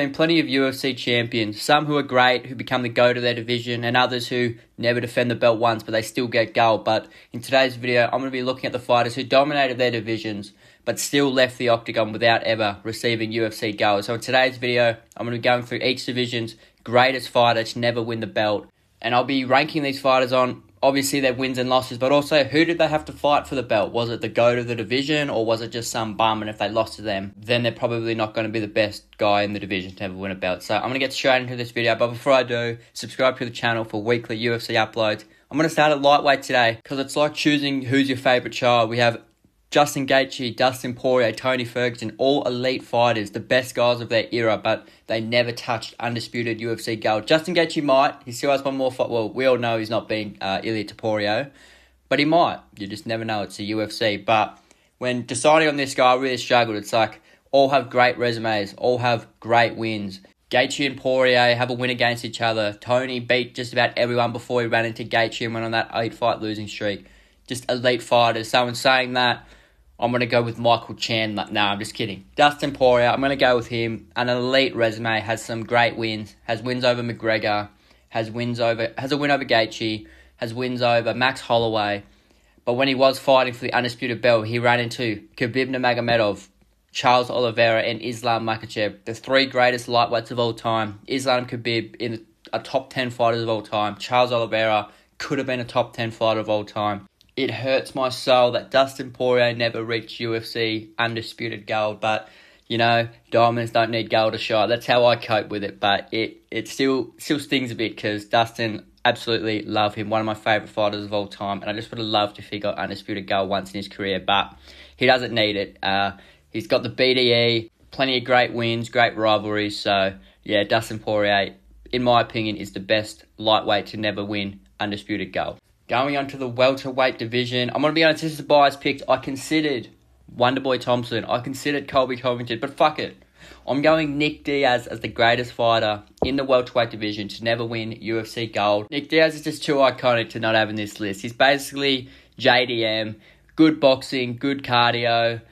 been plenty of UFC champions, some who are great, who become the GOAT of their division, and others who never defend the belt once, but they still get gold. But in today's video, I'm going to be looking at the fighters who dominated their divisions, but still left the octagon without ever receiving UFC gold. So in today's video, I'm going to be going through each division's greatest fighter to never win the belt, and I'll be ranking these fighters on obviously their wins and losses, but also who did they have to fight for the belt? Was it the GOAT of the division, or was it just some bum, and if they lost to them, then they're probably not going to be the best guy in the division to ever win a belt. So I'm going to get straight into this video, but before I do, subscribe to the channel for weekly UFC uploads. I'm going to start at lightweight today, because it's like choosing who's your favourite child. We have Justin Gaethje, Dustin Poirier, Tony Ferguson, all elite fighters, the best guys of their era, but they never touched undisputed UFC gold. Justin Gaethje might. He still has one more fight. Well, we all know he's not being Ilia Topuria, but he might. You just never know. It's the UFC. But when deciding on this guy, I really struggled. It's like all have great resumes, all have great wins. Gaethje and Poirier have a win against each other. Tony beat just about everyone before he ran into Gaethje and went on that 8-fight losing streak. Just elite fighters. Someone saying that, I'm going to go with Michael Chandler. No, I'm just kidding. Dustin Poirier, I'm going to go with him. An elite resume, has some great wins. Has wins over McGregor. Has a win over Gaethje. Has wins over Max Holloway. But when he was fighting for the undisputed belt, he ran into Khabib Nurmagomedov, Charles Oliveira, and Islam Makhachev, the three greatest lightweights of all time. Islam Khabib in a top 10 fighters of all time. Charles Oliveira could have been a top 10 fighter of all time. It hurts my soul that Dustin Poirier never reached UFC undisputed gold, but, you know, diamonds don't need gold to shine. That's how I cope with it, but it still stings a bit because Dustin, absolutely love him, one of my favourite fighters of all time, and I just would have loved if he got undisputed gold once in his career, but he doesn't need it. He's got the BDE, plenty of great wins, great rivalries, so, yeah, Dustin Poirier, in my opinion, is the best lightweight to never win undisputed gold. Going on to the welterweight division, I'm going to be honest, this is a biased pick. I considered Wonderboy Thompson. I considered Colby Covington, but fuck it. I'm going Nick Diaz as the greatest fighter in the welterweight division to never win UFC gold. Nick Diaz is just too iconic to not have in this list. He's basically JDM, good boxing, good cardio,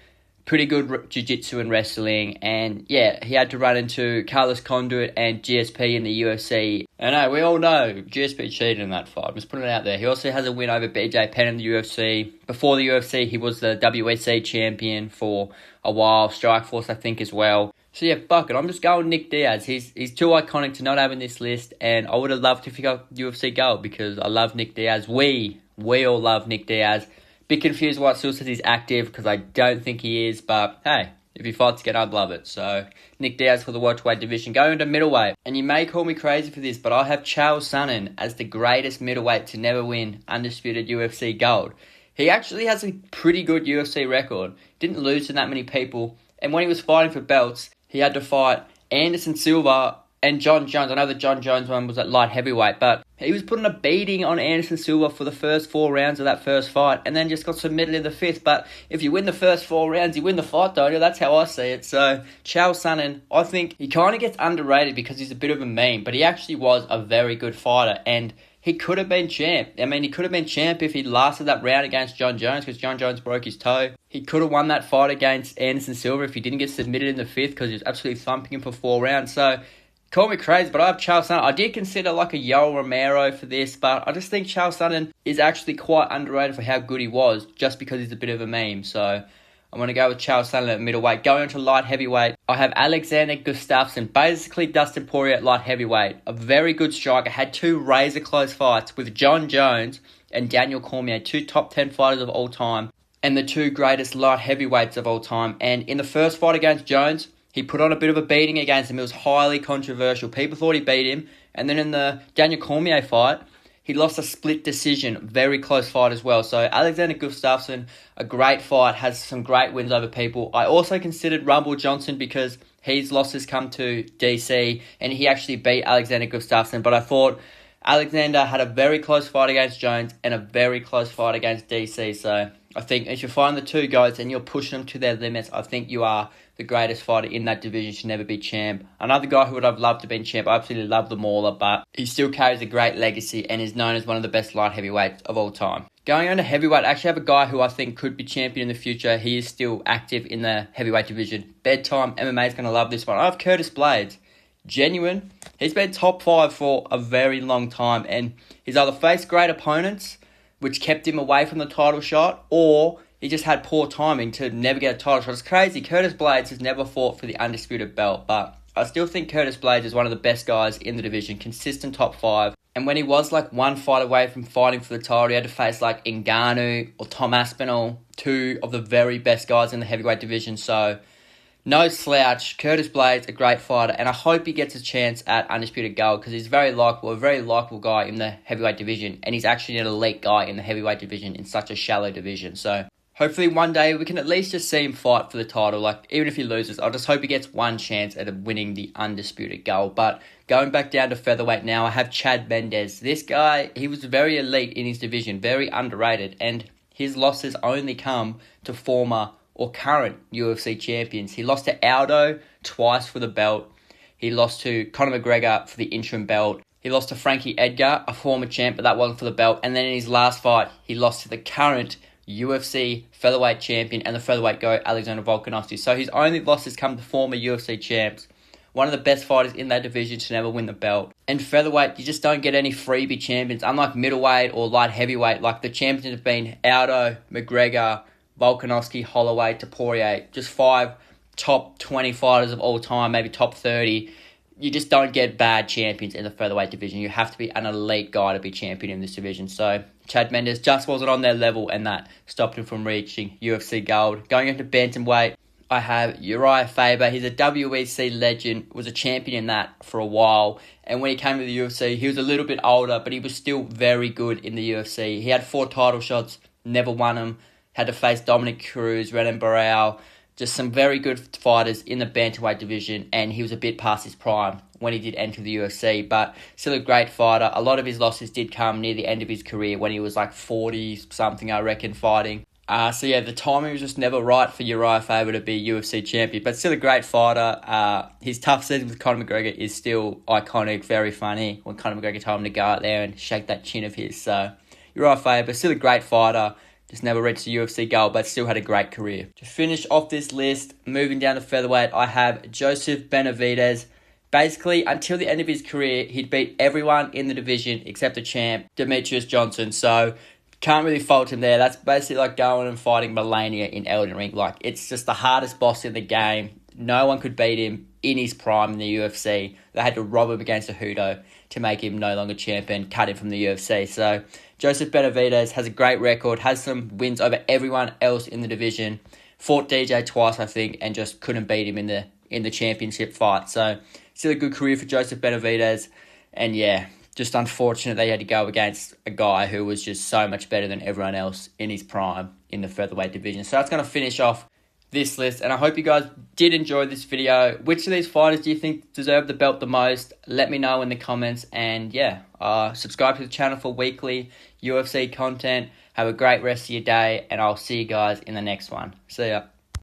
pretty good jiu-jitsu and wrestling, and yeah, he had to run into Carlos Condit and GSP in the UFC. And we all know GSP cheated in that fight. I'm just putting it out there. He also has a win over BJ Penn in the UFC. Before the UFC, he was the WEC champion for a while, Strikeforce I think as well. So yeah, fuck it, I'm just going Nick Diaz. He's too iconic to not have in this list, and I would have loved if he got UFC gold because I love Nick Diaz. We all love Nick Diaz. Bit confused why it still says he's active because I don't think he is, but hey, if he fights again, I'd love it. So, Nick Diaz for the welterweight division. Going into middleweight, and you may call me crazy for this, but I have Chael Sonnen as the greatest middleweight to never win undisputed UFC gold. He actually has a pretty good UFC record. Didn't lose to that many people, and when he was fighting for belts, he had to fight Anderson Silva and John Jones. I know the John Jones one was at light heavyweight, but he was putting a beating on Anderson Silva for the first 4 rounds of that first fight, and then just got submitted in the 5th. But if you win the first 4 rounds, you win the fight, don't you? That's how I see it. So, Chael Sonnen, I think he kind of gets underrated because he's a bit of a meme, but he actually was a very good fighter, and he could have been champ. I mean, he could have been champ if he lasted that round against John Jones because John Jones broke his toe. He could have won that fight against Anderson Silva if he didn't get submitted in the 5th because he was absolutely thumping him for 4 rounds. So, call me crazy, but I have Chael Sonnen. I did consider like a Yoel Romero for this, but I just think Chael Sonnen is actually quite underrated for how good he was, just because he's a bit of a meme. So I'm going to go with Chael Sonnen at middleweight. Going on to light heavyweight, I have Alexander Gustafsson, basically Dustin Poirier at light heavyweight. A very good striker, had 2 razor-close fights with John Jones and Daniel Cormier, 2 top 10 fighters of all time, and the 2 greatest light heavyweights of all time. And in the first fight against Jones, he put on a bit of a beating against him. It was highly controversial. People thought he beat him. And then in the Daniel Cormier fight, he lost a split decision. Very close fight as well. So Alexander Gustafsson, a great fight, has some great wins over people. I also considered Rumble Johnson because his losses come to DC and he actually beat Alexander Gustafsson. But I thought Alexander had a very close fight against Jones and a very close fight against DC. So I think if you find the 2 guys and you're pushing them to their limits, I think you are the greatest fighter in that division, should never be champ. Another guy who would have loved to have been champ, I absolutely love the Mauler, but he still carries a great legacy and is known as one of the best light heavyweights of all time. Going on to heavyweight, I actually have a guy who I think could be champion in the future. He is still active in the heavyweight division. Bedtime MMA is going to love this one. I have Curtis Blades. genuine. He's been top 5 for a very long time, and he's either faced great opponents, which kept him away from the title shot, or he just had poor timing to never get a title shot. It's crazy. Curtis Blaydes has never fought for the undisputed belt, but I still think Curtis Blaydes is one of the best guys in the division, consistent top 5. And when he was like one fight away from fighting for the title, he had to face like Ngannou or Tom Aspinall, 2 of the very best guys in the heavyweight division. So no slouch. Curtis Blaydes, a great fighter, and I hope he gets a chance at undisputed gold because he's a very likable guy in the heavyweight division, and he's actually an elite guy in the heavyweight division in such a shallow division. So hopefully one day we can at least just see him fight for the title. Like, even if he loses, I just hope he gets one chance at winning the undisputed gold. But going back down to featherweight now, I have Chad Mendes. This guy, he was very elite in his division, very underrated, and his losses only come to former or current UFC champions. He lost to Aldo twice for the belt. He lost to Conor McGregor for the interim belt. He lost to Frankie Edgar, a former champ, but that wasn't for the belt. And then in his last fight, he lost to the current UFC featherweight champion and the featherweight GOAT, Alexander Volkanovski. So his only losses come to former UFC champs. One of the best fighters in that division to never win the belt. And featherweight, you just don't get any freebie champions. Unlike middleweight or light heavyweight, like the champions have been Aldo, McGregor, Volkanovski, Holloway, Poirier. Just 5 top 20 fighters of all time, maybe top 30. You just don't get bad champions in the featherweight division. You have to be an elite guy to be champion in this division. So Chad Mendes just wasn't on their level, and that stopped him from reaching UFC gold. Going into Bantamweight, I have Uriah Faber. He's a WEC legend, was a champion in that for a while. And when he came to the UFC, he was a little bit older, but he was still very good in the UFC. He had 4 title shots, never won them. Had to face Dominic Cruz, Renan Barão, just some very good fighters in the bantamweight division, and he was a bit past his prime when he did enter the UFC, but still a great fighter. A lot of his losses did come near the end of his career when he was like 40-something, I reckon, fighting. So yeah, the timing was just never right for Uriah Faber to be UFC champion, but still a great fighter. His tough season with Conor McGregor is still iconic, very funny, when Conor McGregor told him to go out there and shake that chin of his. So Uriah Faber, still a great fighter. Just never reached the UFC goal, but still had a great career. To finish off this list, moving down to featherweight, I have Joseph Benavidez. Basically, until the end of his career, he'd beat everyone in the division except the champ, Demetrius Johnson. So, can't really fault him there. That's basically like going and fighting Melania in Elden Ring. Like, it's just the hardest boss in the game. No one could beat him in his prime in the UFC. They had to rob him against a Cejudo to make him no longer champion, cut him from the UFC. So Joseph Benavidez has a great record, has some wins over everyone else in the division. Fought DJ twice, I think, and just couldn't beat him in the championship fight. So still a good career for Joseph Benavidez. And yeah, just unfortunate they had to go against a guy who was just so much better than everyone else in his prime in the featherweight division. So that's going to finish off this list, and I hope you guys did enjoy this video. Which of these fighters do you think deserve the belt the most? Let me know in the comments, and yeah, subscribe to the channel for weekly UFC content. Have a great rest of your day, and I'll see you guys in the next one. See ya.